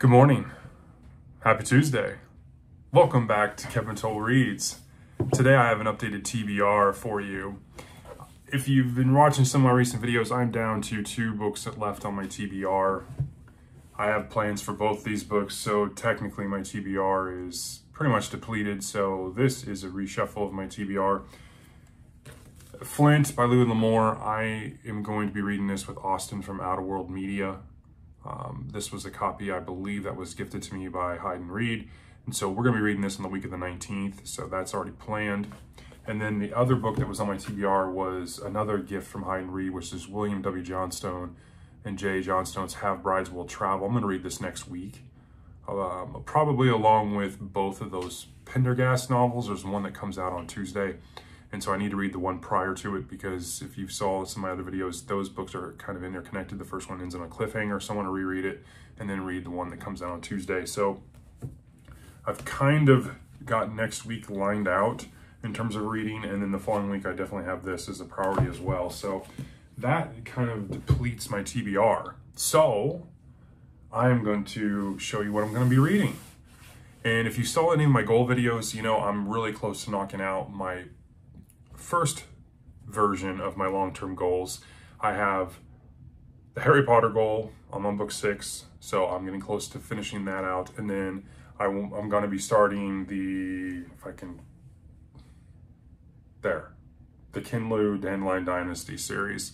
Good morning. Happy Tuesday. Welcome back to Kevin Toll Reads. Today I have an updated TBR for you. If you've been watching some of my recent videos, I'm down to 2 books left on my TBR. I have plans for both these books, so technically my TBR is pretty much depleted, so this is a reshuffle of my TBR. Flint by Louis L'Amour. I am going to be reading this with Austin from Outer World Media. This was a copy, I believe, that was gifted to me by Hyde and Reed. And so we're going to be reading this on the week of the 19th, so that's already planned. And then the other book that was on my TBR was another gift from Hyde and Reed, which is William W. Johnstone and J. Johnstone's Have Brides Will Travel. I'm going to read this next week, probably along with both of those Pendergast novels. There's one that comes out on Tuesday. And so I need to read the one prior to it because if you saw some of my other videos, those books are kind of interconnected. The first one ends on a cliffhanger, so I want to reread it and then read the one that comes out on Tuesday. So I've kind of got next week lined out in terms of reading, and then the following week I definitely have this as a priority as well. So that kind of depletes my TBR. So I am going to show you what I'm going to be reading. And if you saw any of my goal videos, you know I'm really close to knocking out my first version of my long-term goals. I have the Harry Potter goal. I'm on book 6, so I'm getting close to finishing that out. And then I'm going to be starting the, the Kinlu Dandelion Dynasty series.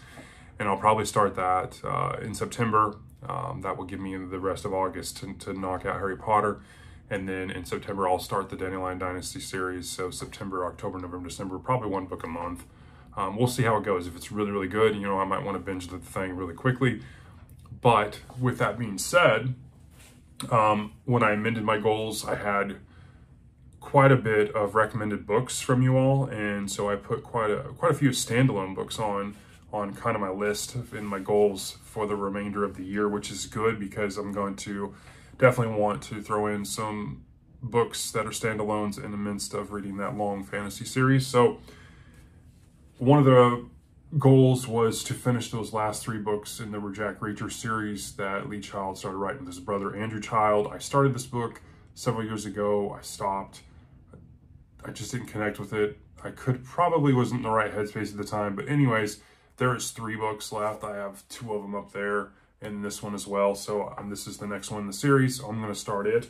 And I'll probably start that in September. That will give me the rest of August to knock out Harry Potter. And then in September, I'll start the Dandelion Dynasty series. So September, October, November, December, probably 1 book a month. We'll see how it goes. If it's really, really good, you know, I might want to binge the thing really quickly. But with that being said, when I amended my goals, I had quite a bit of recommended books from you all. And so I put quite a few standalone books on kind of my list in my goals for the remainder of the year, which is good because I'm going to definitely want to throw in some books that are standalones in the midst of reading that long fantasy series. So one of the goals was to finish those last 3 books in the Jack Reacher series that Lee Child started writing with his brother Andrew Child. I started this book several years ago. I stopped. I just didn't connect with it. I probably wasn't in the right headspace at the time. But anyways, there is 3 books left. I have 2 of them up there and this one as well. So this is the next one in the series. So I'm going to start it.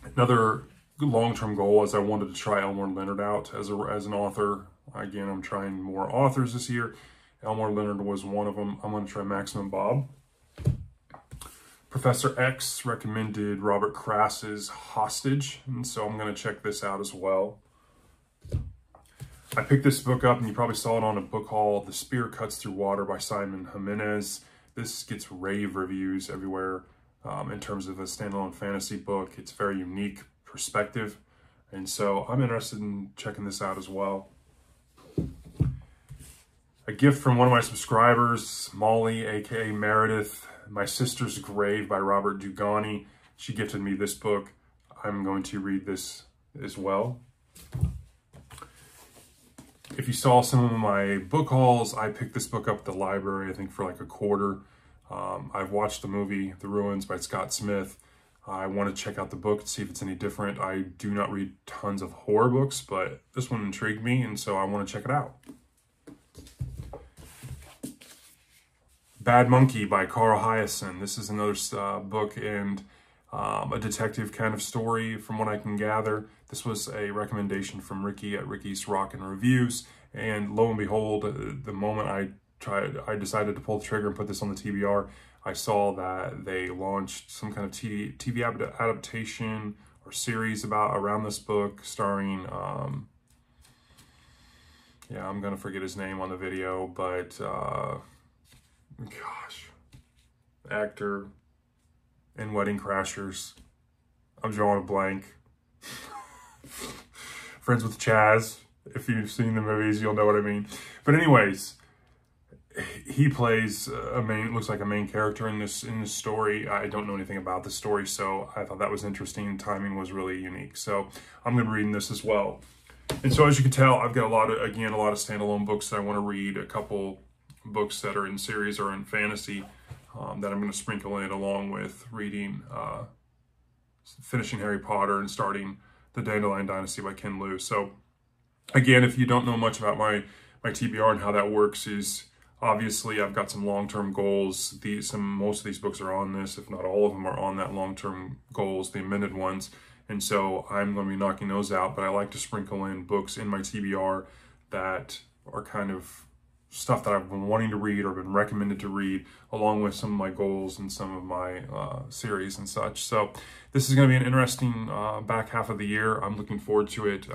Another long-term goal is I wanted to try Elmore Leonard out as an author. Again, I'm trying more authors this year. Elmore Leonard was one of them. I'm going to try Maximum Bob. Professor X recommended Robert Krass's Hostage, and so I'm going to check this out as well. I picked this book up, and you probably saw it on a book haul, The Spear Cuts Through Water by Simon Jimenez. This gets rave reviews everywhere in terms of a standalone fantasy book. It's very unique perspective, and so I'm interested in checking this out as well. A gift from one of my subscribers, Molly, aka Meredith, My Sister's Grave by Robert Dugani. She gifted me this book. I'm going to read this as well. If you saw some of my book hauls, I picked this book up at the library, I think for like a quarter. I've watched the movie, The Ruins by Scott Smith. I want to check out the book to see if it's any different. I do not read tons of horror books, but this one intrigued me, and so I want to check it out. Bad Monkey by Carl Hyacin. This is another book and a detective kind of story from what I can gather. This was a recommendation from Ricky at Ricky's Rockin' Reviews, and lo and behold, the moment I decided to pull the trigger and put this on the TBR, I saw that they launched some kind of TV adaptation or series around this book starring, yeah, I'm going to forget his name on the video, but gosh, actor in Wedding Crashers. I'm drawing a blank. Friends with Chaz. If you've seen the movies, you'll know what I mean. But anyways, he plays looks like a main character in this story. I don't know anything about the story, so I thought that was interesting. Timing was really unique. So I'm going to be reading this as well. And so as you can tell, I've got a lot of standalone books that I want to read, a couple books that are in series or in fantasy. that I'm going to sprinkle in along with reading, finishing Harry Potter and starting The Dandelion Dynasty by Ken Liu. So again, if you don't know much about my TBR and how that works, is obviously I've got some long-term goals. Most of these books are on this, if not all of them are on that long-term goals, the amended ones. And so I'm going to be knocking those out, but I like to sprinkle in books in my TBR that are kind of stuff that I've been wanting to read or been recommended to read, along with some of my goals and some of my series and such. So this is going to be an interesting back half of the year. I'm looking forward to it.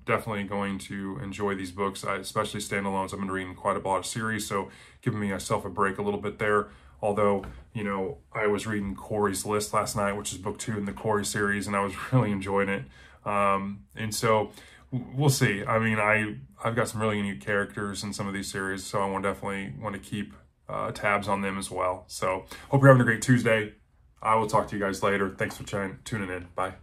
Definitely going to enjoy these books, especially standalones. I've been reading quite a lot of series, so giving myself a break a little bit there. Although, you know, I was reading Corey's List last night, which is book 2 in the Corey series, and I was really enjoying it. And so we'll see. I mean, I've got some really unique characters in some of these series, so I definitely want to keep tabs on them as well. So hope you're having a great Tuesday. I will talk to you guys later. Thanks for tuning in. Bye.